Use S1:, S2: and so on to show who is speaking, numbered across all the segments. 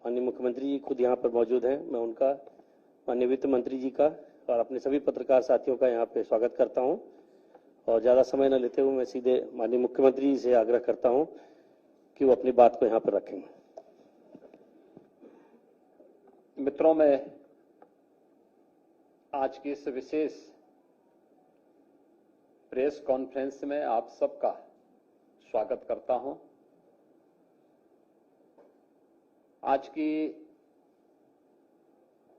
S1: माननीय मुख्यमंत्री जी खुद यहाँ पर मौजूद हैं। मैं उनका, माननीय वित्त मंत्री जी का और अपने सभी पत्रकार साथियों का यहाँ पे स्वागत करता हूँ। और ज़्यादा समय न लेते हुए मैं सीधे माननीय मुख्यमंत्री जी से आग्रह करता हूँ कि वो अपनी बात को यहाँ पर रखें।
S2: मित्रों, मैं आज की इस विशेष प्रेस कॉन्फ्रेंस में आप सबका स्वागत करता हूं। आज की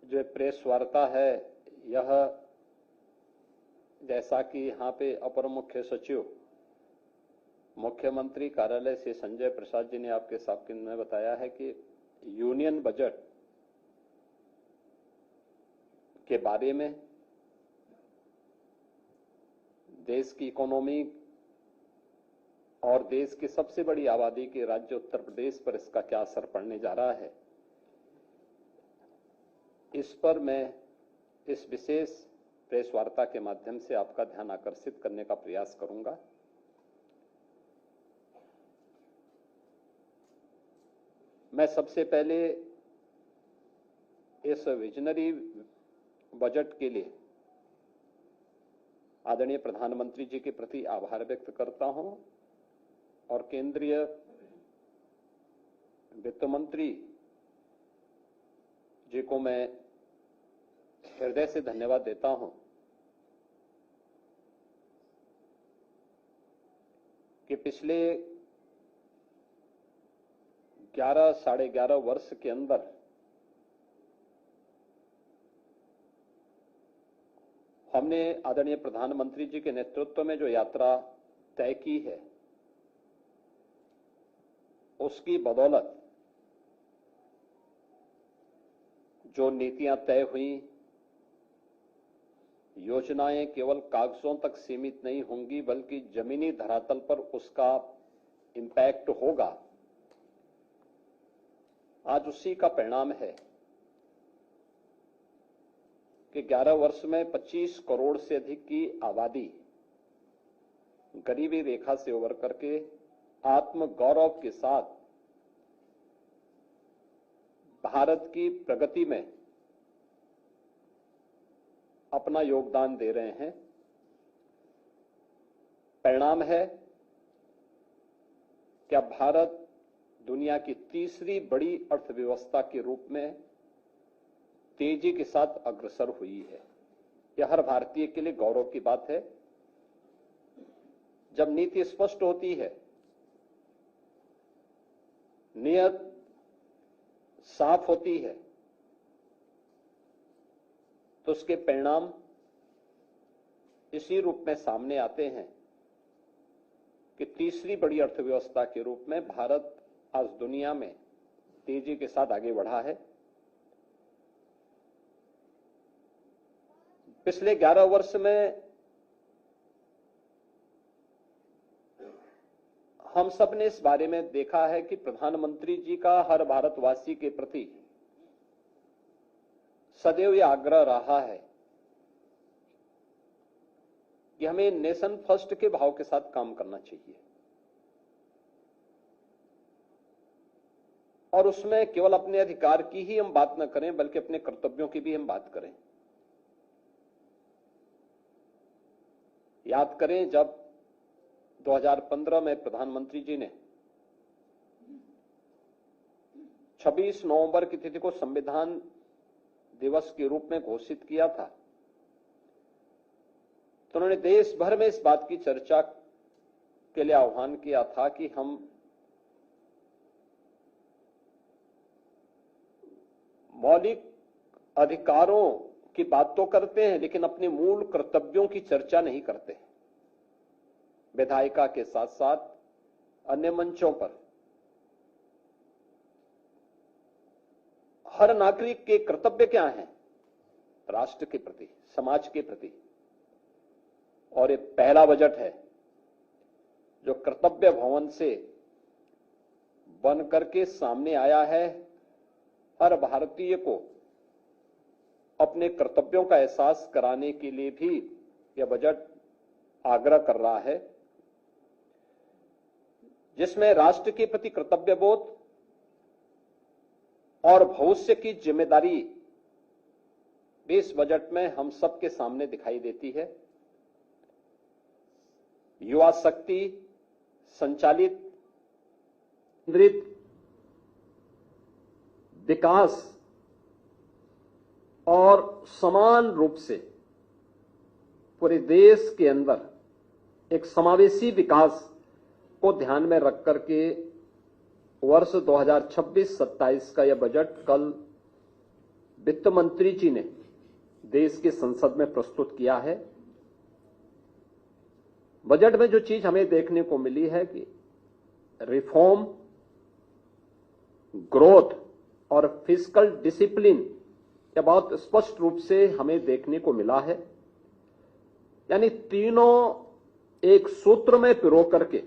S2: जो प्रेस वार्ता है, यह जैसा कि यहाँ पे अपर मुख्य सचिव मुख्यमंत्री कार्यालय से संजय प्रसाद जी ने आपके सामने बताया है कि यूनियन बजट के बारे में, देश की इकोनॉमी और देश की सबसे बड़ी आबादी के राज्य उत्तर प्रदेश पर इसका क्या असर पड़ने जा रहा है, इस पर मैं इस विशेष प्रेस वार्ता के माध्यम से आपका ध्यान आकर्षित करने का प्रयास करूंगा। मैं सबसे पहले इस विजनरी बजट के लिए आदरणीय प्रधानमंत्री जी के प्रति आभार व्यक्त करता हूं और केंद्रीय वित्त मंत्री जी को मैं हृदय से धन्यवाद देता हूं कि पिछले 11 साढ़े 11 वर्ष के अंदर हमने आदरणीय प्रधानमंत्री जी के नेतृत्व में जो यात्रा तय की है, उसकी बदौलत जो नीतियां तय हुई, योजनाएं केवल कागजों तक सीमित नहीं होंगी बल्कि जमीनी धरातल पर उसका इम्पैक्ट होगा। आज उसी का परिणाम है कि 11 वर्ष में 25 करोड़ से अधिक की आबादी गरीबी रेखा से उबर करके आत्म गौरव के साथ भारत की प्रगति में अपना योगदान दे रहे हैं। परिणाम है कि अब भारत दुनिया की तीसरी बड़ी अर्थव्यवस्था के रूप में तेजी के साथ अग्रसर हुई है। यह हर भारतीय के लिए गौरव की बात है। जब नीति स्पष्ट होती है, नियत साफ होती है, तो उसके परिणाम इसी रूप में सामने आते हैं कि तीसरी बड़ी अर्थव्यवस्था के रूप में भारत आज दुनिया में तेजी के साथ आगे बढ़ा है। पिछले 11 वर्ष में हम सब ने इस बारे में देखा है कि प्रधानमंत्री जी का हर भारतवासी के प्रति सदैव यह आग्रह रहा है कि हमें नेशन फर्स्ट के भाव के साथ काम करना चाहिए और उसमें केवल अपने अधिकार की ही हम बात न करें बल्कि अपने कर्तव्यों की भी हम बात करें। याद करें, जब 2015 में प्रधानमंत्री जी ने 26 नवंबर की तिथि को संविधान दिवस के रूप में घोषित किया था, तो उन्होंने देश भर में इस बात की चर्चा के लिए आह्वान किया था कि हम मौलिक अधिकारों की बात तो करते हैं लेकिन अपने मूल कर्तव्यों की चर्चा नहीं करते। विधायिका के साथ साथ अन्य मंचों पर हर नागरिक के कर्तव्य क्या हैं राष्ट्र के प्रति, समाज के प्रति। और ये पहला बजट है जो कर्तव्य भवन से बन करके सामने आया है। हर भारतीय को अपने कर्तव्यों का एहसास कराने के लिए भी यह बजट आग्रह कर रहा है, जिसमें राष्ट्र के प्रति कर्तव्य बोध, और भविष्य की जिम्मेदारी इस बजट में हम सबके सामने दिखाई देती है। युवा शक्ति संचालित केंद्रित विकास और समान रूप से पूरे देश के अंदर एक समावेशी विकास को ध्यान में रख करके वर्ष 2026-27 का यह बजट कल वित्त मंत्री जी ने देश की संसद में प्रस्तुत किया है। बजट में जो चीज हमें देखने को मिली है कि रिफॉर्म, ग्रोथ और फिस्कल डिसिप्लिन यह बहुत स्पष्ट रूप से हमें देखने को मिला है। यानी तीनों एक सूत्र में पिरो करके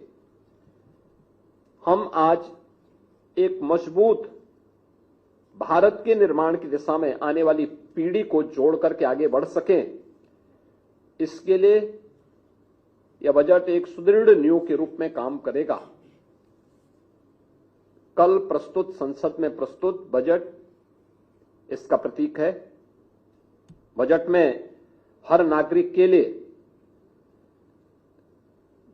S2: हम आज एक मजबूत भारत के निर्माण की दिशा में आने वाली पीढ़ी को जोड़ करके आगे बढ़ सकें, इसके लिए यह बजट एक सुदृढ़ नींव के रूप में काम करेगा। कल प्रस्तुत संसद में प्रस्तुत बजट इसका प्रतीक है। बजट में हर नागरिक के लिए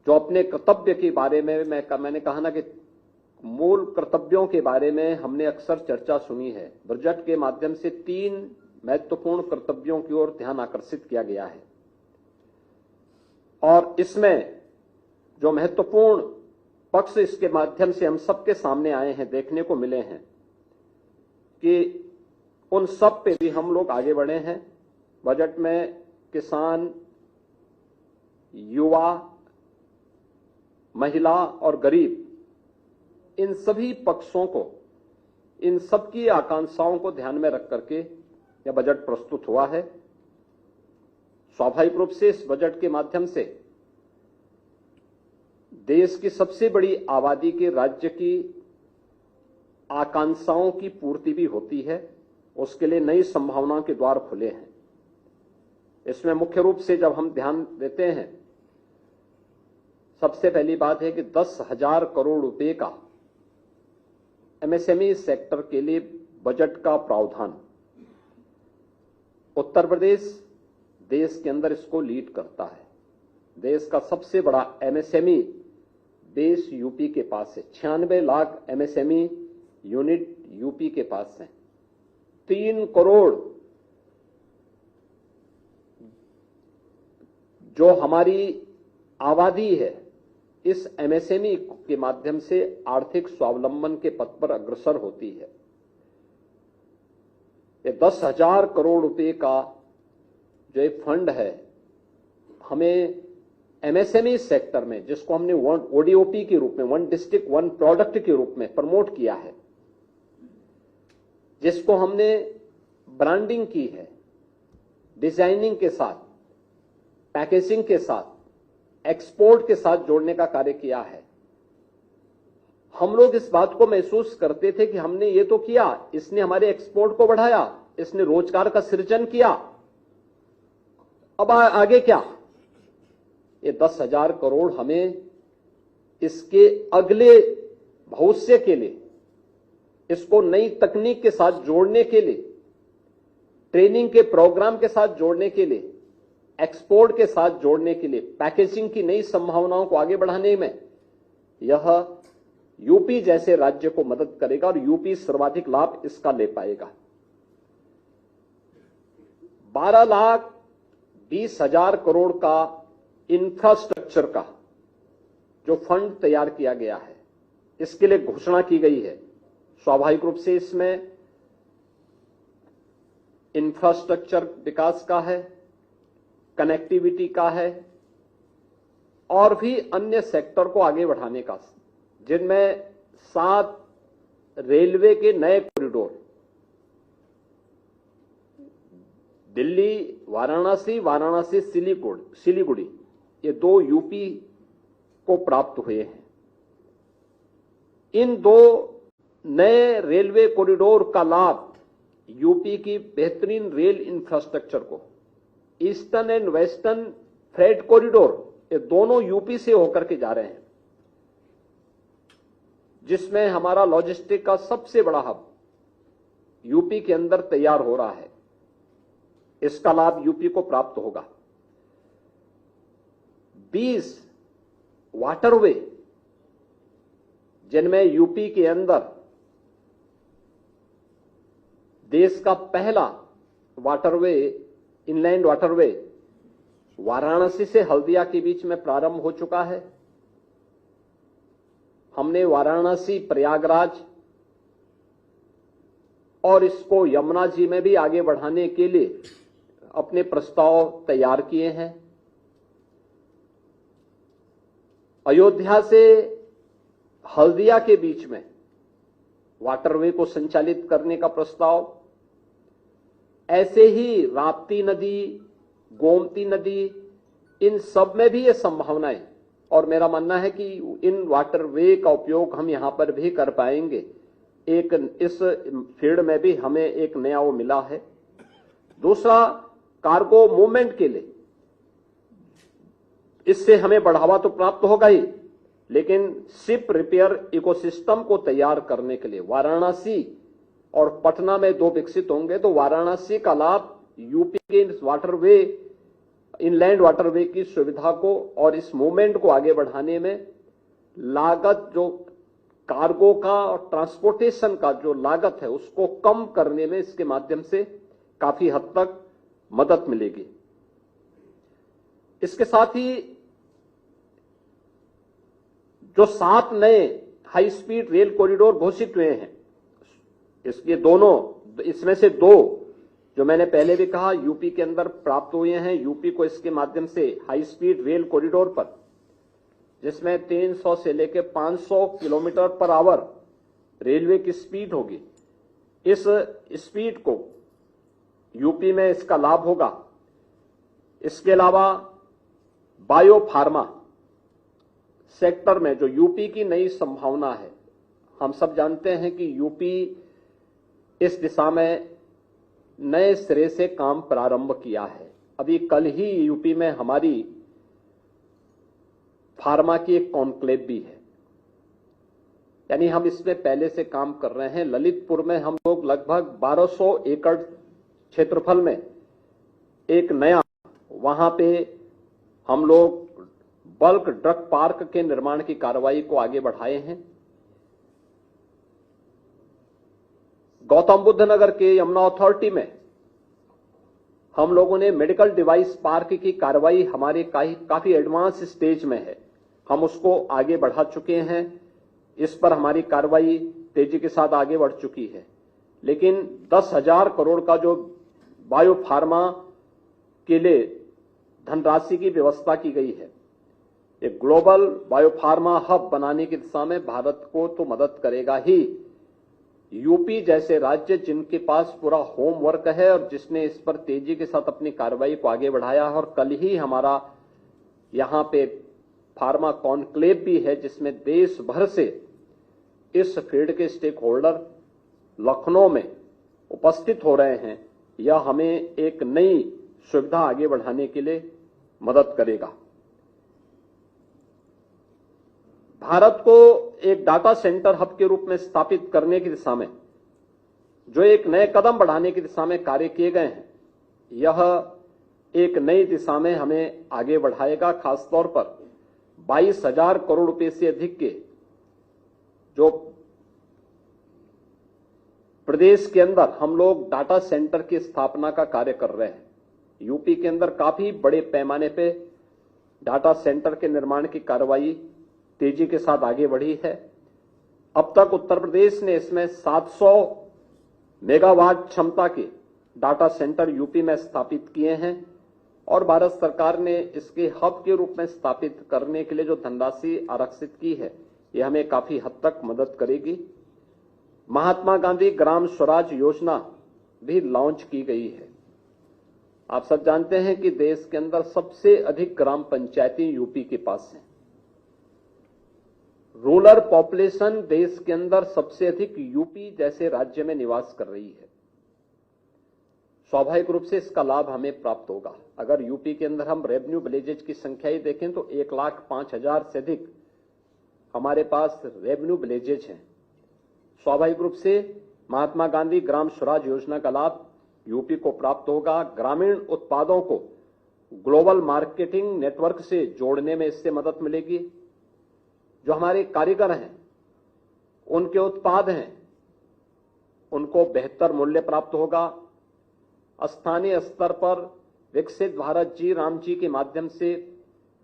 S2: जो अपने कर्तव्य के बारे में मैंने कहा ना कि मूल कर्तव्यों के बारे में हमने अक्सर चर्चा सुनी है। बजट के माध्यम से 3 महत्वपूर्ण कर्तव्यों की ओर ध्यान आकर्षित किया गया है और इसमें जो महत्वपूर्ण पक्ष इसके माध्यम से हम सबके सामने आए हैं, देखने को मिले हैं कि उन सब पे भी हम लोग आगे बढ़े हैं। बजट में किसान, युवा, महिला और गरीब, इन सभी पक्षों को, इन सबकी आकांक्षाओं को ध्यान में रख करके यह बजट प्रस्तुत हुआ है। स्वाभाविक रूप से इस बजट के माध्यम से देश की सबसे बड़ी आबादी के राज्य की आकांक्षाओं की पूर्ति भी होती है। उसके लिए नई संभावनाओं के द्वार खुले हैं। इसमें मुख्य रूप से जब हम ध्यान देते हैं, सबसे पहली बात है कि 10,000 करोड़ रुपए का एमएसएमई सेक्टर के लिए बजट का प्रावधान। उत्तर प्रदेश देश के अंदर इसको लीड करता है। देश का सबसे बड़ा एमएसएमई देश यूपी के पास है। 96 लाख एमएसएमई यूनिट यूपी के पास है। 3 करोड़ जो हमारी आबादी है, इस एमएसएमई के माध्यम से आर्थिक स्वावलंबन के पथ पर अग्रसर होती है। ये 10,000 करोड़ रुपए का जो एक फंड है, हमें एमएसएमई सेक्टर में, जिसको हमने ओडीओपी के रूप में, वन डिस्ट्रिक्ट वन प्रोडक्ट के रूप में प्रमोट किया है, जिसको हमने ब्रांडिंग की है, डिजाइनिंग के साथ, पैकेजिंग के साथ, एक्सपोर्ट के साथ जोड़ने का कार्य किया है। हम लोग इस बात को महसूस करते थे कि हमने ये तो किया, इसने हमारे एक्सपोर्ट को बढ़ाया, इसने रोजगार का सृजन किया, अब आगे क्या? ये 10,000 करोड़ हमें इसके अगले भविष्य के लिए, इसको नई तकनीक के साथ जोड़ने के लिए, ट्रेनिंग के प्रोग्राम के साथ जोड़ने के लिए, एक्सपोर्ट के साथ जोड़ने के लिए, पैकेजिंग की नई संभावनाओं को आगे बढ़ाने में यह यूपी जैसे राज्य को मदद करेगा और यूपी सर्वाधिक लाभ इसका ले पाएगा। 12,20,000 करोड़ का इंफ्रास्ट्रक्चर का जो फंड तैयार किया गया है, इसके लिए घोषणा की गई है। स्वाभाविक रूप से इसमें इंफ्रास्ट्रक्चर विकास का है, कनेक्टिविटी का है और भी अन्य सेक्टर को आगे बढ़ाने का, जिनमें 7 रेलवे के नए कॉरिडोर, दिल्ली वाराणसी, वाराणसी सिलीगुड़ी, ये 2 यूपी को प्राप्त हुए हैं। इन 2 नए रेलवे कॉरिडोर का लाभ यूपी की बेहतरीन रेल इंफ्रास्ट्रक्चर को, eastern and western freight corridor, ये दोनों यूपी से होकर के जा रहे हैं, जिसमें हमारा लॉजिस्टिक का सबसे बड़ा हब यूपी के अंदर तैयार हो रहा है, इसका लाभ यूपी को प्राप्त होगा। 20 वाटरवे जिनमें यूपी के अंदर देश का पहला वाटरवे, इनलैंड वाटरवे वाराणसी से हल्दिया के बीच में प्रारंभ हो चुका है। हमने वाराणसी, प्रयागराज और इसको यमुना जी में भी आगे बढ़ाने के लिए अपने प्रस्ताव तैयार किए हैं। अयोध्या से हल्दिया के बीच में वाटरवे को संचालित करने का प्रस्ताव, ऐसे ही राप्ती नदी, गोमती नदी, इन सब में भी ये संभावनाएं, और मेरा मानना है कि इन वाटरवे का उपयोग हम यहां पर भी कर पाएंगे। एक इस फील्ड में भी हमें एक नया वो मिला है। दूसरा, कार्गो मूवमेंट के लिए इससे हमें बढ़ावा तो प्राप्त होगा ही, लेकिन शिप रिपेयर इकोसिस्टम को तैयार करने के लिए वाराणसी और पटना में 2 विकसित होंगे, तो वाराणसी का लाभ यूपी के वाटरवे, इनलैंड वाटरवे की सुविधा को और इस मूवमेंट को आगे बढ़ाने में लागत, जो कार्गो का और ट्रांसपोर्टेशन का जो लागत है उसको कम करने में इसके माध्यम से काफी हद तक मदद मिलेगी। इसके साथ ही जो 7 नए हाई स्पीड रेल कॉरिडोर घोषित हुए हैं, इसके दोनों, इसमें से 2 जो मैंने पहले भी कहा यूपी के अंदर प्राप्त हुए हैं। यूपी को इसके माध्यम से हाई स्पीड रेल कॉरिडोर पर, जिसमें 300 से लेकर 500 किलोमीटर पर आवर रेलवे की स्पीड होगी, इस स्पीड को यूपी में इसका लाभ होगा। इसके अलावा बायो फार्मा सेक्टर में जो यूपी की नई संभावना है, हम सब जानते हैं कि यूपी इस दिशा में नए सिरे से काम प्रारंभ किया है। अभी कल ही यूपी में हमारी फार्मा की एक कॉन्क्लेव भी है, यानी हम इसमें पहले से काम कर रहे हैं। ललितपुर में हम लोग लगभग 1200 एकड़ क्षेत्रफल में एक नया, वहां पे हम लोग बल्क ड्रग पार्क के निर्माण की कार्रवाई को आगे बढ़ाए हैं। गौतम बुद्ध नगर के यमुना अथॉरिटी में हम लोगों ने मेडिकल डिवाइस पार्क की कार्रवाई हमारे काफी एडवांस स्टेज में है, हम उसको आगे बढ़ा चुके हैं। इस पर हमारी कार्रवाई तेजी के साथ आगे बढ़ चुकी है। लेकिन 10,000 करोड़ का जो बायो फार्मा के लिए धनराशि की व्यवस्था की गई है, एक ग्लोबल बायोफार्मा हब बनाने की दिशा में भारत को तो मदद करेगा ही। यूपी जैसे राज्य जिनके पास पूरा होमवर्क है और जिसने इस पर तेजी के साथ अपनी कार्रवाई को आगे बढ़ाया है, और कल ही हमारा यहां पे फार्मा कॉन्क्लेव भी है जिसमें देश भर से इस फील्ड के स्टेक होल्डर लखनऊ में उपस्थित हो रहे हैं। यह हमें एक नई सुविधा आगे बढ़ाने के लिए मदद करेगा। भारत को एक डाटा सेंटर हब के रूप में स्थापित करने की दिशा में जो एक नए कदम बढ़ाने की दिशा में कार्य किए गए हैं, यह एक नई दिशा में हमें आगे बढ़ाएगा। खासतौर पर 22,000 करोड़ रुपए से अधिक के जो प्रदेश के अंदर हम लोग डाटा सेंटर की स्थापना का कार्य कर रहे हैं। यूपी के अंदर काफी बड़े पैमाने पे डाटा सेंटर के निर्माण की कार्रवाई तेजी के साथ आगे बढ़ी है। अब तक उत्तर प्रदेश ने इसमें 700 मेगावाट क्षमता के डाटा सेंटर यूपी में स्थापित किए हैं, और भारत सरकार ने इसके हब के रूप में स्थापित करने के लिए जो धनराशि आरक्षित की है, यह हमें काफी हद तक मदद करेगी। महात्मा गांधी ग्राम स्वराज योजना भी लॉन्च की गई है। आप सब जानते हैं कि देश के अंदर सबसे अधिक ग्राम पंचायतें यूपी के पास हैं। रूरल पॉपुलेशन देश के अंदर सबसे अधिक यूपी जैसे राज्य में निवास कर रही है। स्वाभाविक रूप से इसका लाभ हमें प्राप्त होगा। अगर यूपी के अंदर हम रेवेन्यू विलेजेज की संख्या ही देखें तो 1,05,000 से अधिक हमारे पास रेवेन्यू विलेजेज हैं। स्वाभाविक रूप से महात्मा गांधी ग्राम स्वराज योजना का लाभ यूपी को प्राप्त होगा। ग्रामीण उत्पादों को ग्लोबल मार्केटिंग नेटवर्क से जोड़ने में इससे मदद मिलेगी। जो हमारे कारीगर हैं, उनके उत्पाद हैं, उनको बेहतर मूल्य प्राप्त होगा। स्थानीय स्तर पर विकसित भारत जी राम जी के माध्यम से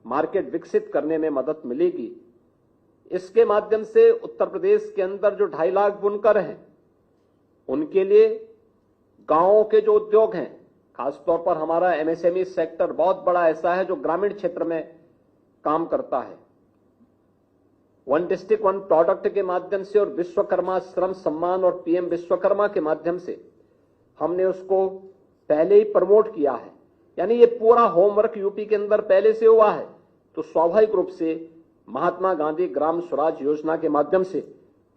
S2: मार्केट विकसित करने में मदद मिलेगी। इसके माध्यम से उत्तर प्रदेश के अंदर जो 2.5 लाख बुनकर हैं, उनके लिए गांवों के जो उद्योग हैं, खासतौर पर हमारा एमएसएमई सेक्टर बहुत बड़ा ऐसा है जो ग्रामीण क्षेत्र में काम करता है। वन डिस्ट्रिक्ट वन प्रोडक्ट के माध्यम से और विश्वकर्मा श्रम सम्मान और पीएम विश्वकर्मा के माध्यम से हमने उसको पहले ही प्रमोट किया है। यानी ये पूरा होमवर्क यूपी के अंदर पहले से हुआ है। तो स्वाभाविक रूप से महात्मा गांधी ग्राम स्वराज योजना के माध्यम से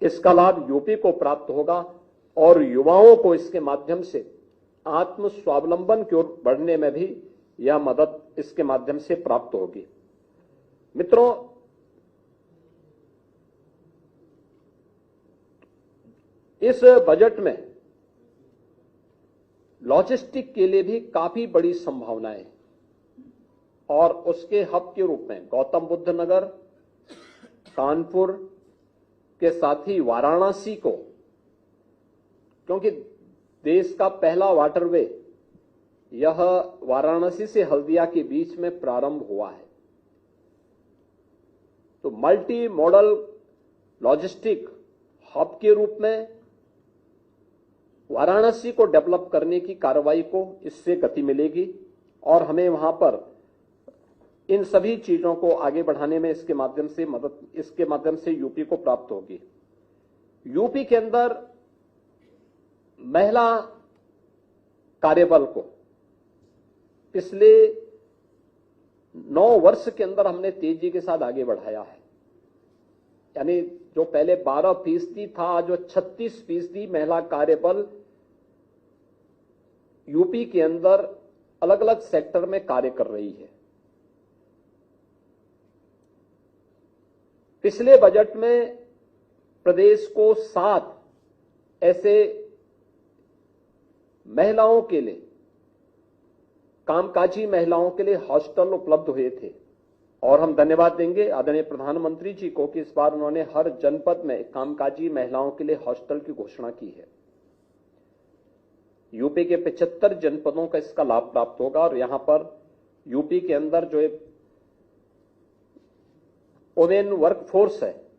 S2: इसका लाभ यूपी को प्राप्त होगा और युवाओं को इसके माध्यम से आत्म स्वावलंबन की ओर बढ़ने में भी यह मदद इसके माध्यम से प्राप्त होगी। मित्रों, इस बजट में लॉजिस्टिक के लिए भी काफी बड़ी संभावनाएं और उसके हब के रूप में गौतम बुद्ध नगर, कानपुर के साथ ही वाराणसी को, क्योंकि देश का पहला वाटरवे यह वाराणसी से हल्दिया के बीच में प्रारंभ हुआ है। तो मल्टी मॉडल लॉजिस्टिक हब के रूप में वाराणसी को डेवलप करने की कार्रवाई को इससे गति मिलेगी और हमें वहां पर इन सभी चीजों को आगे बढ़ाने में इसके माध्यम से यूपी को प्राप्त होगी। यूपी के अंदर महिला कार्यबल को पिछले 9 वर्ष के अंदर हमने तेजी के साथ आगे बढ़ाया है। यानी जो पहले 12% था, आज जो 36% महिला कार्यबल यूपी के अंदर अलग अलग सेक्टर में कार्य कर रही है। पिछले बजट में प्रदेश को 7 ऐसे महिलाओं के लिए, कामकाजी महिलाओं के लिए हॉस्टल उपलब्ध हुए थे और हम धन्यवाद देंगे आदरणीय प्रधानमंत्री जी को कि इस बार उन्होंने हर जनपद में कामकाजी महिलाओं के लिए हॉस्टल की घोषणा की है। यूपी के 75 जनपदों का इसका लाभ प्राप्त होगा और यहां पर यूपी के अंदर जो वुमेन वर्कफोर्स है,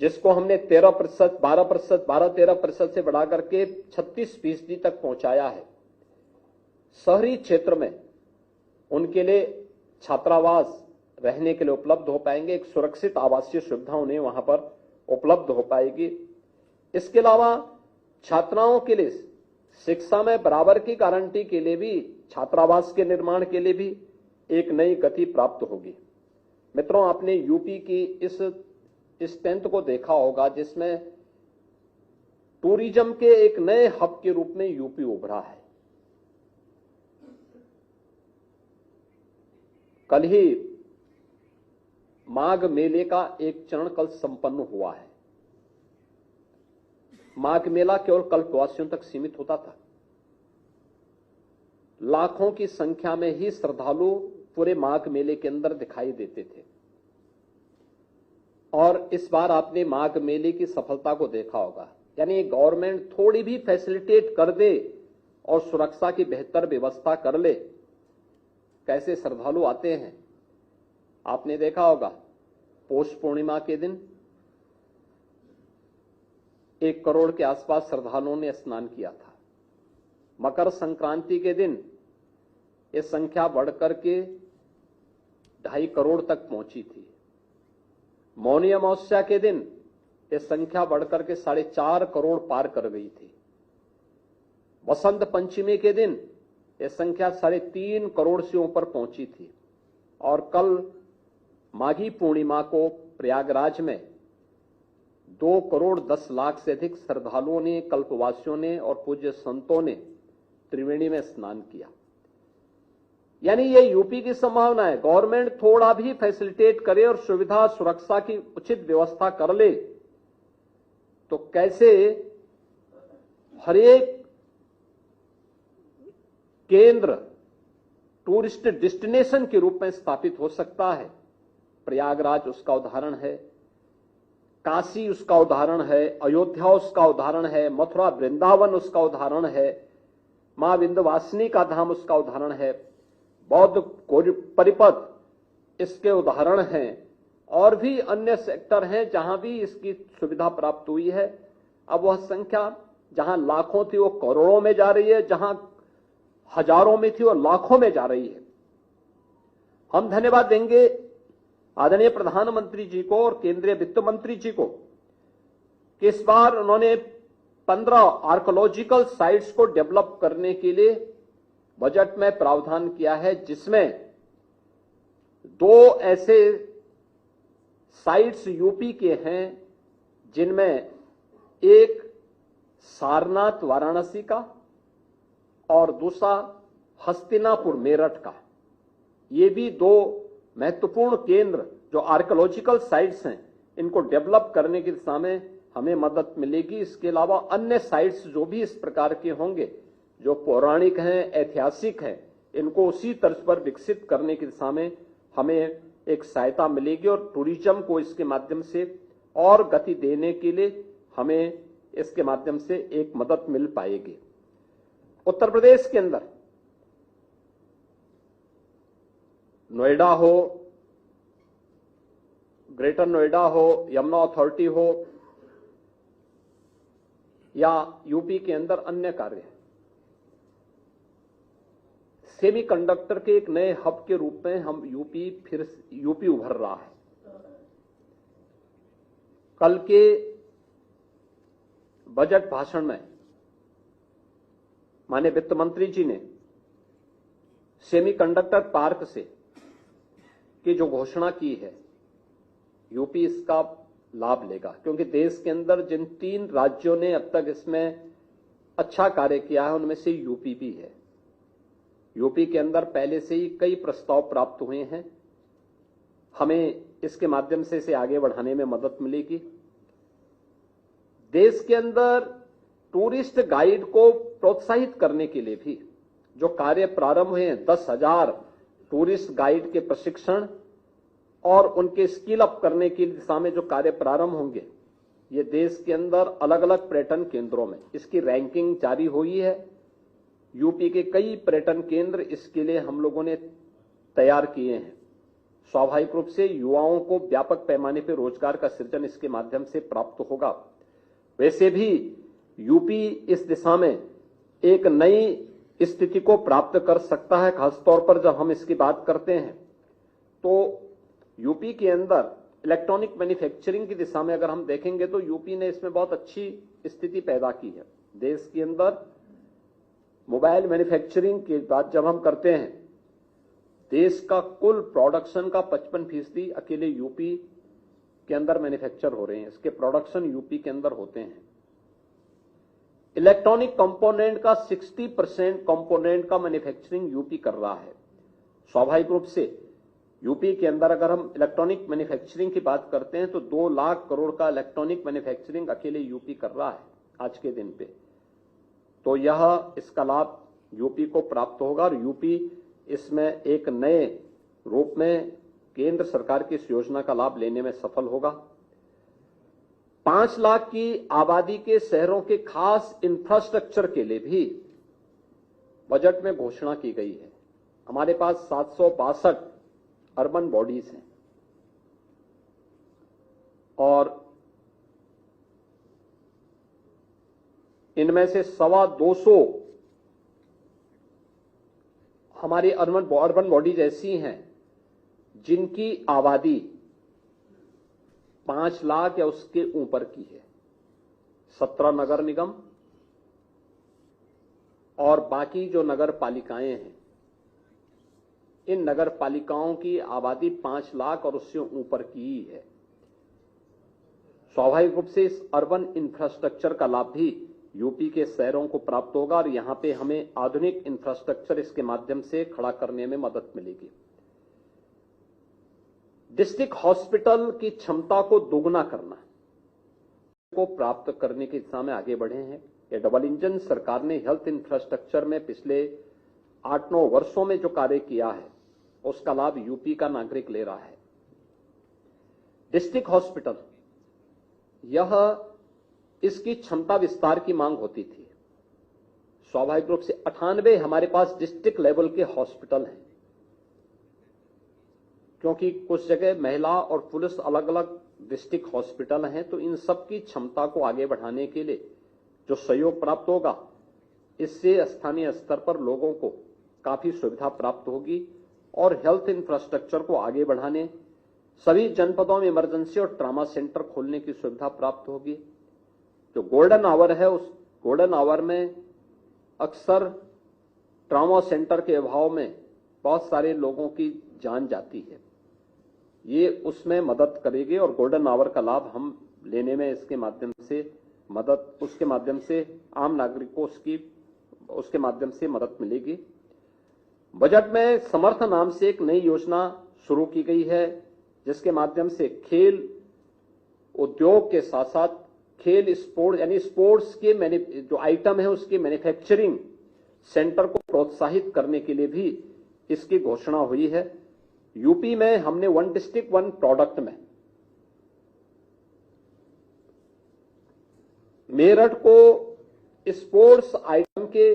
S2: जिसको हमने 13%, 12%, 12-13% से बढ़ा करके 36% तक पहुंचाया है। शहरी क्षेत्र में उनके लिए छात्रावास रहने के लिए उपलब्ध हो पाएंगे, एक सुरक्षित आवासीय सुविधा उन्हें वहां पर उपलब्ध हो पाएगी। इसके अलावा छात्राओं के लिए शिक्षा में बराबर की गारंटी के लिए भी, छात्रावास के निर्माण के लिए भी एक नई गति प्राप्त होगी। मित्रों, आपने यूपी की इस स्ट्रेंथ को देखा होगा जिसमें टूरिज्म के एक नए हब के रूप में यूपी उभरा है। कल ही माघ मेले का एक चरण कल संपन्न हुआ है। माघ मेला केवल कल्पवासियों तक सीमित होता था। लाखों की संख्या में ही श्रद्धालु पूरे माघ मेले के अंदर दिखाई देते थे और इस बार आपने माघ मेले की सफलता को देखा होगा। यानी गवर्नमेंट थोड़ी भी फैसिलिटेट कर दे और सुरक्षा की बेहतर व्यवस्था कर ले, कैसे श्रद्धालु आते हैं। आपने देखा होगा पौष पूर्णिमा के दिन 1 करोड़ के आसपास श्रद्धालुओं ने स्नान किया था। मकर संक्रांति के दिन यह संख्या बढ़कर के 2.5 करोड़ तक पहुंची थी। मौनी अमावस्या के दिन यह संख्या बढ़कर के 4.5 करोड़ पार कर गई थी। वसंत पंचमी के दिन यह संख्या 3.5 करोड़ से ऊपर पहुंची थी और कल माघी पूर्णिमा को प्रयागराज में 2 करोड़ 10 लाख से अधिक श्रद्धालुओं ने, कल्पवासियों ने और पूज्य संतों ने त्रिवेणी में स्नान किया। यानी ये यूपी की संभावना है। गवर्नमेंट थोड़ा भी फैसिलिटेट करे और सुविधा सुरक्षा की उचित व्यवस्था कर ले तो कैसे हर एक केंद्र टूरिस्ट डेस्टिनेशन के रूप में स्थापित हो सकता है। प्रयागराज उसका उदाहरण है, काशी उसका उदाहरण है, अयोध्या उसका उदाहरण है, मथुरा वृंदावन उसका उदाहरण है, मां विंध्यवासिनी का धाम उसका उदाहरण है, बौद्ध परिपथ इसके उदाहरण हैं, और भी अन्य सेक्टर हैं जहां भी इसकी सुविधा प्राप्त हुई है। अब वह संख्या जहां लाखों थी वो करोड़ों में जा रही है, जहां हजारों में थी वो लाखों में जा रही है। हम धन्यवाद देंगे आदरणीय प्रधानमंत्री जी को और केंद्रीय वित्त मंत्री जी को कि इस बार उन्होंने 15 आर्कोलॉजिकल साइट्स को डेवलप करने के लिए बजट में प्रावधान किया है, जिसमें 2 ऐसे साइट्स यूपी के हैं जिनमें एक सारनाथ वाराणसी का और दूसरा हस्तिनापुर मेरठ का। ये भी 2 महत्वपूर्ण केंद्र जो आर्कोलॉजिकल साइट्स हैं, इनको डेवलप करने की दिशा में हमें मदद मिलेगी। इसके अलावा अन्य साइट्स जो भी इस प्रकार के होंगे, जो पौराणिक हैं, ऐतिहासिक हैं, इनको उसी तर्ज पर विकसित करने की दिशा में हमें एक सहायता मिलेगी और टूरिज्म को इसके माध्यम से और गति देने के लिए हमें इसके माध्यम से एक मदद मिल पाएगी। उत्तर प्रदेश के अंदर नोएडा हो, ग्रेटर नोएडा हो, यमुना अथॉरिटी हो, या यूपी के अंदर अन्य कार्य, सेमीकंडक्टर के एक नए हब के रूप में हम यूपी उभर रहा है। कल के बजट भाषण में माननीय वित्त मंत्री जी ने सेमीकंडक्टर पार्क से की जो घोषणा की है, यूपी इसका लाभ लेगा, क्योंकि देश के अंदर जिन 3 राज्यों ने अब तक इसमें अच्छा कार्य किया है उनमें से यूपी भी है। यूपी के अंदर पहले से ही कई प्रस्ताव प्राप्त हुए हैं, हमें इसके माध्यम से इसे आगे बढ़ाने में मदद मिलेगी। देश के अंदर टूरिस्ट गाइड को प्रोत्साहित करने के लिए भी जो कार्य प्रारंभ हुए हैं, 10,000 टूरिस्ट गाइड के प्रशिक्षण और उनके स्किल अप करने की दिशा में जो कार्य प्रारंभ होंगे, ये देश के अंदर अलग अलग पर्यटन केंद्रों में इसकी रैंकिंग जारी हुई है। यूपी के कई पर्यटन केंद्र इसके लिए हम लोगों ने तैयार किए हैं। स्वाभाविक रूप से युवाओं को व्यापक पैमाने पर रोजगार का सृजन इसके माध्यम से प्राप्त होगा। वैसे भी यूपी इस दिशा में एक नई स्थिति को प्राप्त कर सकता है। खासतौर पर जब हम इसकी बात करते हैं तो यूपी के अंदर इलेक्ट्रॉनिक मैन्युफैक्चरिंग की दिशा में अगर हम देखेंगे तो यूपी ने इसमें बहुत अच्छी स्थिति पैदा की है। देश के अंदर मोबाइल मैन्युफैक्चरिंग की बात जब हम करते हैं, देश का कुल प्रोडक्शन का 55% अकेले यूपी के अंदर मैन्युफैक्चर हो रहे हैं। इसके प्रोडक्शन यूपी के अंदर होते हैं। इलेक्ट्रॉनिक कंपोनेंट का 60% कंपोनेंट का मैन्युफैक्चरिंग यूपी कर रहा है। स्वाभाविक रूप से यूपी के अंदर अगर हम इलेक्ट्रॉनिक मैन्युफैक्चरिंग की बात करते हैं तो 2 लाख करोड़ का इलेक्ट्रॉनिक मैन्युफैक्चरिंग अकेले यूपी कर रहा है आज के दिन पे। तो यह इसका लाभ यूपी को प्राप्त होगा और यूपी इसमें एक नए रूप में केंद्र सरकार की इस योजना का लाभ लेने में सफल होगा। 5 लाख की आबादी के शहरों के खास इंफ्रास्ट्रक्चर के लिए भी बजट में घोषणा की गई है। हमारे पास 762 अर्बन बॉडीज हैं और इनमें से 225 हमारी अर्बन बॉडीज ऐसी हैं जिनकी आबादी 5 लाख या उसके ऊपर की है। 17 नगर निगम और बाकी जो नगर पालिकाएं हैं, इन नगर पालिकाओं की आबादी 5 लाख और उससे ऊपर की ही है। स्वाभाविक रूप से इस अर्बन इंफ्रास्ट्रक्चर का लाभ भी यूपी के शहरों को प्राप्त होगा और यहां पे हमें आधुनिक इंफ्रास्ट्रक्चर इसके माध्यम से खड़ा करने में मदद मिलेगी। डिस्ट्रिक्ट हॉस्पिटल की क्षमता को दोगुना करना, को प्राप्त करने की दिशा में आगे बढ़े हैं। ये डबल इंजन सरकार ने हेल्थ इंफ्रास्ट्रक्चर में पिछले 8-9 वर्षों में जो कार्य किया है उसका लाभ यूपी का नागरिक ले रहा है। डिस्ट्रिक्ट हॉस्पिटल, यह इसकी क्षमता विस्तार की मांग होती थी। स्वाभाविक रूप से 98 हमारे पास डिस्ट्रिक्ट लेवल के हॉस्पिटल हैं, क्योंकि कुछ जगह महिला और पुरुष अलग अलग डिस्ट्रिक्ट हॉस्पिटल हैं, तो इन सब की क्षमता को आगे बढ़ाने के लिए जो सहयोग प्राप्त होगा, इससे स्थानीय स्तर पर लोगों को काफी सुविधा प्राप्त होगी और हेल्थ इंफ्रास्ट्रक्चर को आगे बढ़ाने, सभी जनपदों में इमरजेंसी और ट्रामा सेंटर खोलने की सुविधा प्राप्त होगी। जो गोल्डन आवर है, उस गोल्डन आवर में अक्सर ट्रामा सेंटर के अभाव में बहुत सारे लोगों की जान जाती है, ये उसमें मदद करेगी और गोल्डन आवर का लाभ हम लेने में इसके माध्यम से उसके माध्यम से आम नागरिक को उसके माध्यम से मदद मिलेगी। बजट में समर्थ नाम से एक नई योजना शुरू की गई है, जिसके माध्यम से खेल उद्योग के साथ साथ खेल स्पोर्ट्स यानी स्पोर्ट्स के जो आइटम है उसके मैन्युफैक्चरिंग सेंटर को प्रोत्साहित करने के लिए भी इसकी घोषणा हुई है। यूपी में हमने वन डिस्ट्रिक्ट वन प्रोडक्ट में मेरठ को स्पोर्ट्स आइटम के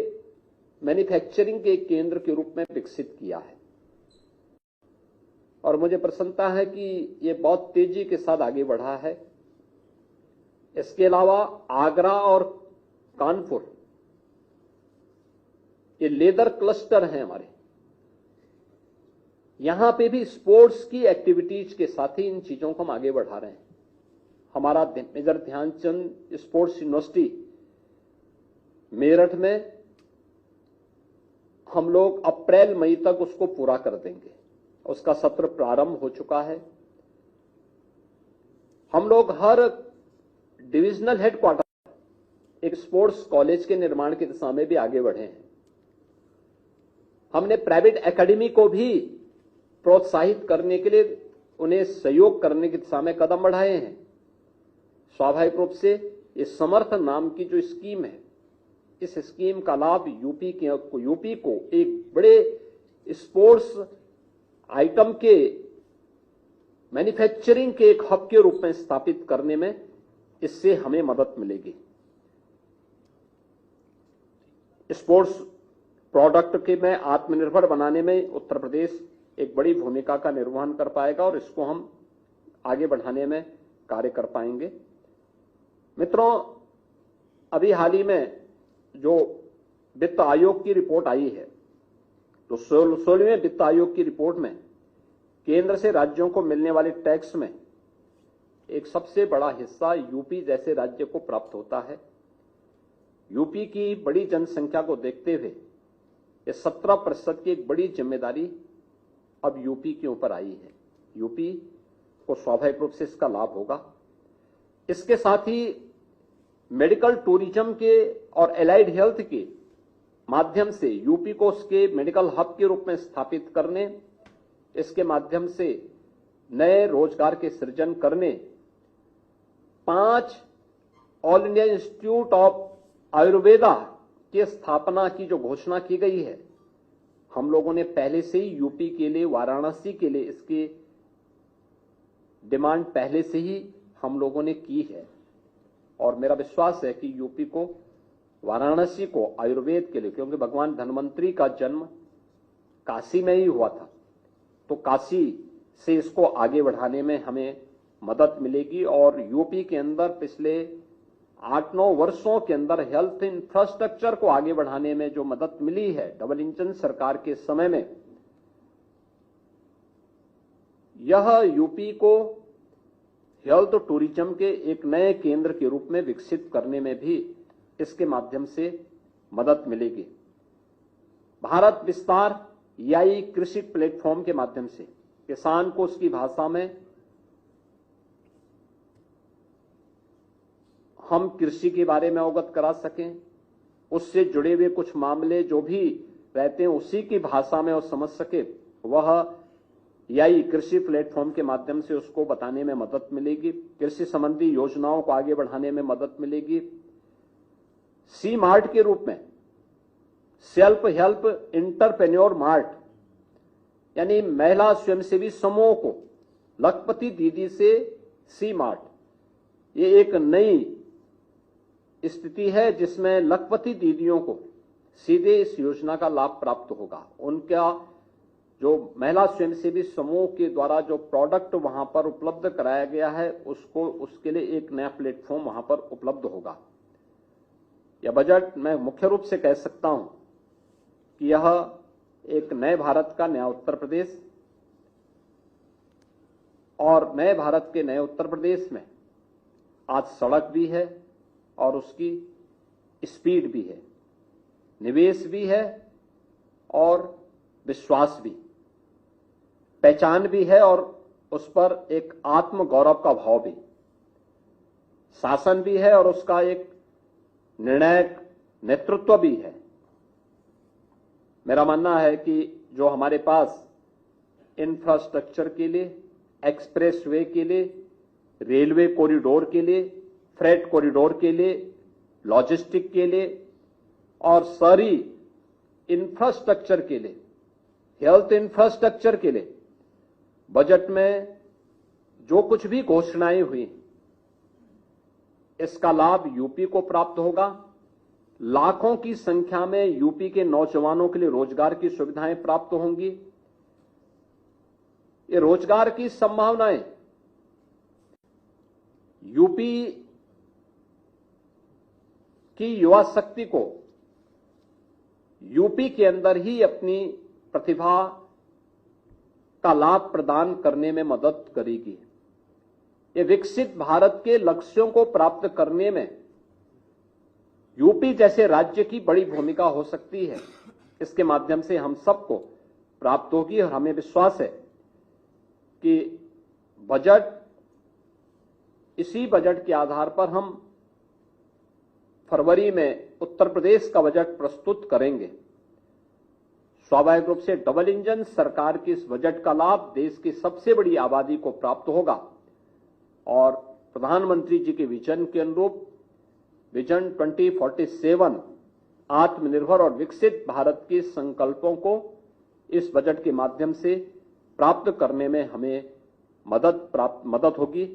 S2: मैन्युफैक्चरिंग के केंद्र के रूप में विकसित किया है और मुझे प्रसन्नता है कि ये बहुत तेजी के साथ आगे बढ़ा है। इसके अलावा आगरा और कानपुर ये लेदर क्लस्टर हैं हमारे, यहां पे भी स्पोर्ट्स की एक्टिविटीज के साथ ही इन चीजों को हम आगे बढ़ा रहे हैं। हमारा major Dhyanchand sports university Meerut में हम लोग अप्रैल मई तक उसको पूरा कर देंगे, उसका सत्र प्रारंभ हो चुका है। हम लोग हर डिविजनल हेडक्वार्टर एक स्पोर्ट्स कॉलेज के निर्माण की दिशा में भी आगे बढ़े हैं। हमने प्राइवेट एकेडमी को भी प्रोत्साहित करने के लिए उन्हें सहयोग करने की दिशा में कदम बढ़ाए हैं। स्वाभाविक रूप से ये समर्थ नाम की जो स्कीम है, इस स्कीम का लाभ यूपी को एक बड़े स्पोर्ट्स आइटम के मैन्युफैक्चरिंग के एक हब के रूप में स्थापित करने में इससे हमें मदद मिलेगी। स्पोर्ट्स प्रोडक्ट के में आत्मनिर्भर बनाने में उत्तर प्रदेश एक बड़ी भूमिका का निर्वहन कर पाएगा और इसको हम आगे बढ़ाने में कार्य कर पाएंगे। मित्रों, अभी हाल ही में जो वित्त आयोग की रिपोर्ट आई है, तो 16वें वित्त आयोग की रिपोर्ट में केंद्र से राज्यों को मिलने वाले टैक्स में एक सबसे बड़ा हिस्सा यूपी जैसे राज्य को प्राप्त होता है। यूपी की बड़ी जनसंख्या को देखते हुए ये 17% की एक बड़ी जिम्मेदारी अब यूपी के ऊपर आई है। यूपी को स्वाभाविक रूप से इसका लाभ होगा। इसके साथ ही मेडिकल टूरिज्म के और एलाइड हेल्थ के माध्यम से यूपी को उसके मेडिकल हब के रूप में स्थापित करने, इसके माध्यम से नए रोजगार के सृजन करने, 5 all India institute of Ayurveda की स्थापना की जो घोषणा की गई है, हम लोगों ने पहले से ही यूपी के लिए, वाराणसी के लिए इसकी डिमांड पहले से ही हम लोगों ने की है और मेरा विश्वास है कि यूपी को, वाराणसी को आयुर्वेद के लिए, क्योंकि भगवान धन्वंतरी का जन्म काशी में ही हुआ था, तो काशी से इसको आगे बढ़ाने में हमें मदद मिलेगी और यूपी के अंदर पिछले 8-9 वर्षों के अंदर हेल्थ इंफ्रास्ट्रक्चर को आगे बढ़ाने में जो मदद मिली है डबल इंजन सरकार के समय में, यह यूपी को हेल्थ टूरिज्म के एक नए केंद्र के रूप में विकसित करने में भी इसके माध्यम से मदद मिलेगी। भारत विस्तार याई कृषि प्लेटफॉर्म के माध्यम से किसान को उसकी भाषा में हम कृषि के बारे में अवगत करा सकें, उससे जुड़े हुए कुछ मामले जो भी रहते हैं उसी की भाषा में वो समझ सके, वह EI कृषि प्लेटफॉर्म के माध्यम से उसको बताने में मदद मिलेगी, कृषि संबंधी योजनाओं को आगे बढ़ाने में मदद मिलेगी। सी मार्ट के रूप में सेल्फ हेल्प इंटरप्रेन्योर मार्ट, यानी महिला स्वयंसेवी समूह को लखपति दीदी से सी मार्ट, ये एक नई स्थिति है जिसमें लखपति दीदियों को सीधे इस योजना का लाभ प्राप्त होगा। उनका जो महिला स्वयंसेवी समूह के द्वारा जो प्रोडक्ट वहां पर उपलब्ध कराया गया है उसके लिए एक नया प्लेटफॉर्म वहां पर उपलब्ध होगा। यह बजट मैं मुख्य रूप से कह सकता हूं कि यह एक नए भारत का नया उत्तर प्रदेश, और नए भारत के नए उत्तर प्रदेश में आज सड़क भी है और उसकी स्पीड भी है, निवेश भी है और विश्वास भी, पहचान भी है और उस पर एक आत्म गौरव का भाव भी, शासन भी है और उसका एक निर्णायक नेतृत्व भी है। मेरा मानना है कि जो हमारे पास इंफ्रास्ट्रक्चर के लिए, एक्सप्रेसवे के लिए, रेलवे कॉरिडोर के लिए, फ्रेट कॉरिडोर के लिए, लॉजिस्टिक के लिए और शहरी इंफ्रास्ट्रक्चर के लिए, हेल्थ इंफ्रास्ट्रक्चर के लिए बजट में जो कुछ भी घोषणाएं हुई, इसका लाभ यूपी को प्राप्त होगा। लाखों की संख्या में यूपी के नौजवानों के लिए रोजगार की सुविधाएं प्राप्त होंगी। ये रोजगार की संभावनाएं यूपी की युवा शक्ति को यूपी के अंदर ही अपनी प्रतिभा का लाभ प्रदान करने में मदद करेगी। ये विकसित भारत के लक्ष्यों को प्राप्त करने में यूपी जैसे राज्य की बड़ी भूमिका हो सकती है। इसके माध्यम से हम सबको प्राप्त होगी और हमें विश्वास है कि इसी बजट के आधार पर हम फरवरी में उत्तर प्रदेश का बजट प्रस्तुत करेंगे। स्वाभाविक रूप से डबल इंजन सरकार की इस बजट का लाभ देश की सबसे बड़ी आबादी को प्राप्त होगा और प्रधानमंत्री जी के विजन के अनुरूप विजन 2047 आत्मनिर्भर और विकसित भारत के संकल्पों को इस बजट के माध्यम से प्राप्त करने में हमें मदद होगी।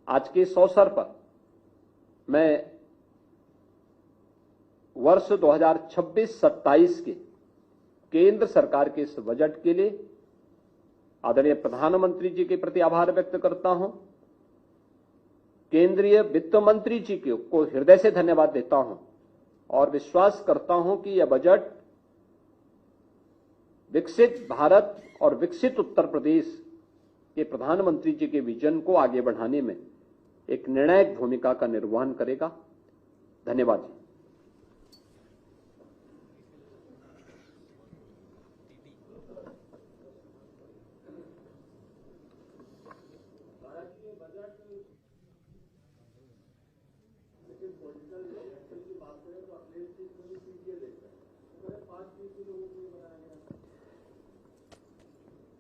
S2: आज के इस अवसर पर मैं वर्ष 2026-27 के केंद्र सरकार के इस बजट के लिए आदरणीय प्रधानमंत्री जी के प्रति आभार व्यक्त करता हूं। केंद्रीय वित्त मंत्री जी को हृदय से धन्यवाद देता हूं और विश्वास करता हूं कि यह बजट विकसित भारत और विकसित उत्तर प्रदेश के प्रधानमंत्री जी के विजन को आगे बढ़ाने में एक निर्णायक भूमिका का निर्वहन करेगा। धन्यवाद जी।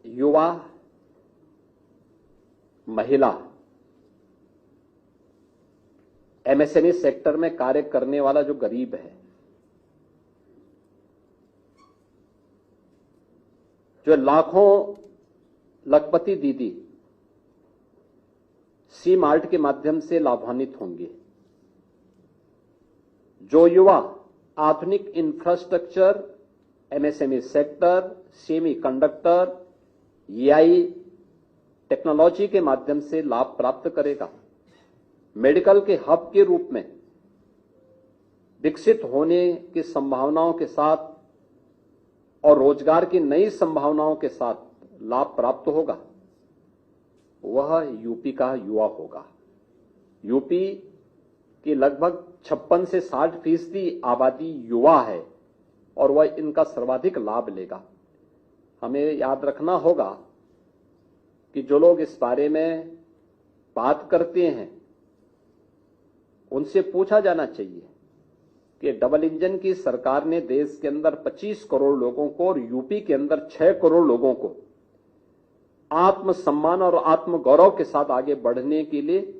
S2: युवा, महिला, एमएसएमई सेक्टर में कार्य करने वाला जो गरीब है, जो लाखों लखपति दीदी सी मार्ट के माध्यम से लाभान्वित होंगे, जो युवा आधुनिक infrastructure, MSME sector, semi conductor, EI technology के माध्यम से लाभ प्राप्त करेगा, मेडिकल के हब के रूप में विकसित होने की संभावनाओं के साथ और रोजगार की नई संभावनाओं के साथ लाभ प्राप्त होगा, वह यूपी का युवा होगा। यूपी की लगभग 56 से 60% आबादी युवा है और वह इनका सर्वाधिक लाभ लेगा। हमें याद रखना होगा कि जो लोग इस बारे में बात करते हैं उनसे पूछा जाना चाहिए कि डबल इंजन की सरकार ने देश के अंदर 25 करोड़ लोगों को और यूपी के अंदर 6 करोड़ लोगों को आत्मसम्मान और आत्मगौरव के साथ आगे बढ़ने के लिए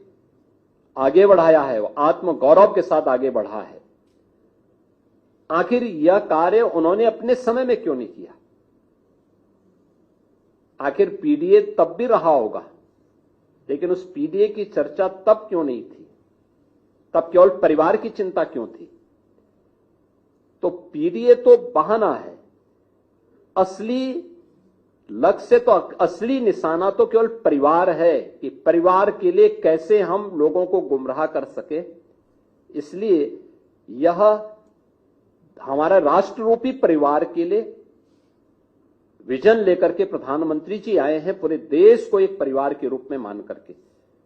S2: आगे बढ़ाया है, वो आत्मगौरव के साथ आगे बढ़ा है। आखिर यह कार्य उन्होंने अपने समय में क्यों नहीं किया? आखिर पीडीए तब भी रहा होगा, लेकिन उस पीडीए की चर्चा तब क्यों नहीं थी? तब केवल परिवार की चिंता क्यों थी? तो पीडीए तो बहाना है, असली लक्ष्य तो असली निशाना तो केवल परिवार है कि परिवार के लिए कैसे हम लोगों को गुमराह कर सके। इसलिए यह हमारा राष्ट्र रूपी परिवार के लिए विजन लेकर के प्रधानमंत्री जी आए हैं, पूरे देश को एक परिवार के रूप में मान करके,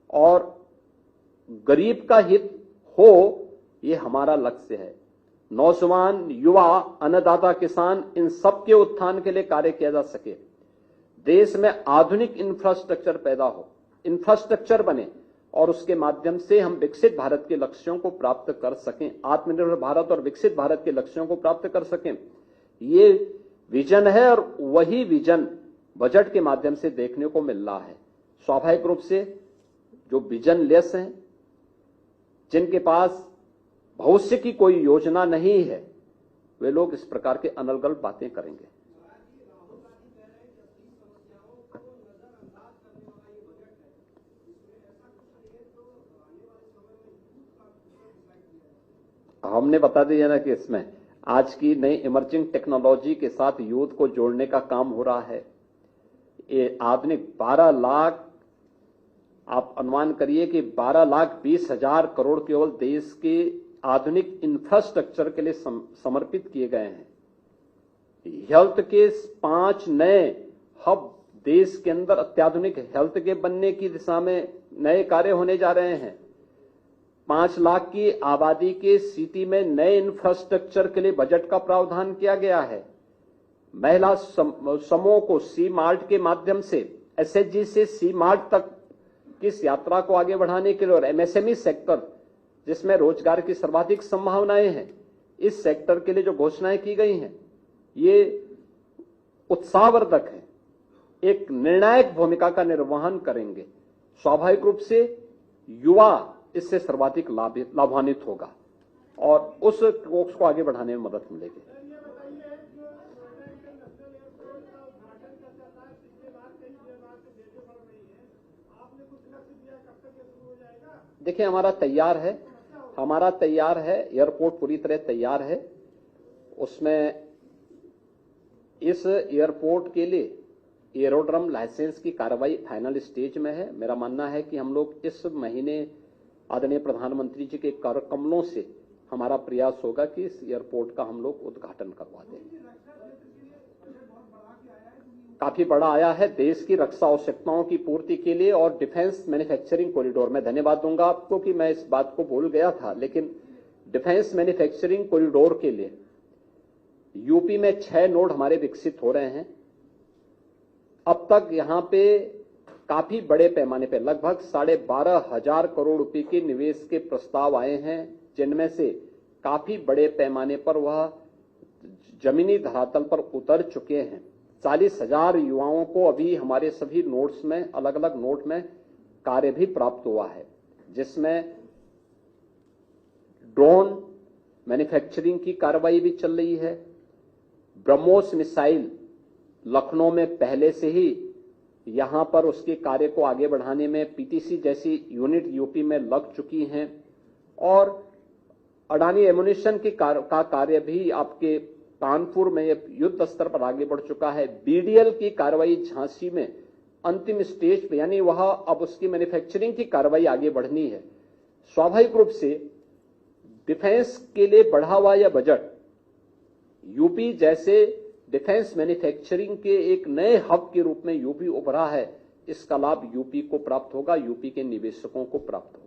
S2: और गरीब का हित हो, ये हमारा लक्ष्य है। नौजवान, युवा, अन्नदाता, किसान, इन सबके उत्थान के लिए कार्य किया जा सके। देश में आधुनिक इंफ्रास्ट्रक्चर पैदा हो, इंफ्रास्ट्रक्चर बने, और उसके माध्यम से हम विकसित भारत के लक्ष्यों को प्राप्त कर सकें, आत्मनिर्भर भारत और विकसित भारत के लक्ष्यों को प्राप्त कर सकें। ये विजन है, और वही विजन बजट के माध्यम से देखने को मिल रहा है। स्वाभाविक रूप से जो विजन लेस हैं, जिनके पास भविष्य की कोई योजना नहीं है, वे लोग इस प्रकार के अनर्गल बातें करेंगे। हमने बता दिया ना कि इसमें आज की नई इमर्जिंग टेक्नोलॉजी के साथ यूथ को जोड़ने का काम हो रहा है। ये आधुनिक 12 लाख, आप अनुमान करिए कि 12,20,000 करोड़ केवल देश के आधुनिक इंफ्रास्ट्रक्चर के लिए समर्पित किए गए हैं। हेल्थ के 5 नए हब देश के अंदर अत्याधुनिक हेल्थ के बनने की दिशा में नए कार्य होने जा रहे हैं। 5 लाख की आबादी के सिटी में नए इंफ्रास्ट्रक्चर के लिए बजट का प्रावधान किया गया है। महिला समूह को सी मार्ट के माध्यम से, एसएचजी से सी मार्ट तक की इस यात्रा को आगे बढ़ाने के लिए, और एमएसएमई सेक्टर जिसमें रोजगार की सर्वाधिक संभावनाएं हैं, इस सेक्टर के लिए जो घोषणाएं की गई हैं, ये उत्साहवर्धक है, एक निर्णायक भूमिका का निर्वहन करेंगे। स्वाभाविक रूप से युवा इससे सर्वाधिक लाभान्वित होगा और उस कोष को आगे बढ़ाने में मदद मिलेगी। देखिए, हमारा तैयार है, एयरपोर्ट पूरी तरह तैयार है। उसमें इस एयरपोर्ट के लिए एरोड्रम लाइसेंस की कार्रवाई फाइनल स्टेज में है। मेरा मानना है कि हम लोग इस महीने आदरणीय प्रधानमंत्री जी के कर कमलों से हमारा प्रयास होगा कि इस एयरपोर्ट का हम लोग उद्घाटन करवा दें। काफी बड़ा आया है देश की रक्षा आवश्यकताओं की पूर्ति के लिए, और डिफेंस मैन्युफैक्चरिंग कॉरिडोर में धन्यवाद दूंगा आपको कि मैं इस बात को भूल गया था, लेकिन डिफेंस मैन्युफैक्चरिंग कॉरिडोर के लिए यूपी में 6 नोड हमारे विकसित हो रहे हैं। अब तक यहां पे काफी बड़े पैमाने पे लगभग 12,500 करोड़ रुपए के निवेश के प्रस्ताव आए हैं, जिनमें से काफी बड़े पैमाने पर वह जमीनी धरातल पर उतर चुके हैं। 40,000 युवाओं को अभी हमारे सभी नोड्स में, अलग अलग नोड में कार्य भी प्राप्त हुआ है, जिसमें ड्रोन मैन्युफैक्चरिंग की कार्रवाई भी चल रही है। ब्रह्मोस मिसाइल लखनऊ में पहले से ही यहां पर उसके कार्य को आगे बढ़ाने में पीटीसी जैसी यूनिट यूपी में लग चुकी हैं, और अडानी एमुनिशन की का कार्य भी आपके कानपुर में युद्ध स्तर पर आगे बढ़ चुका है। बीडीएल की कार्रवाई झांसी में अंतिम स्टेज पे, यानी वह अब उसकी मैन्युफैक्चरिंग की कार्रवाई आगे बढ़नी है। स्वाभाविक रूप से डिफेंस के लिए बढ़ा हुआ यह बजट यूपी जैसे डिफेंस मैन्युफैक्चरिंग के एक नए हब के रूप में यूपी उभरा है, इसका लाभ यूपी को प्राप्त होगा, यूपी के निवेशकों को प्राप्त होगा।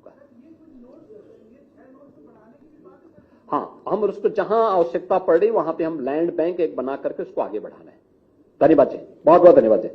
S2: हाँ, हम उसको जहां आवश्यकता पड़ रही वहां पे हम लैंड बैंक एक बना करके उसको आगे बढ़ा रहे हैं। धन्यवाद जी, बहुत बहुत धन्यवाद जी।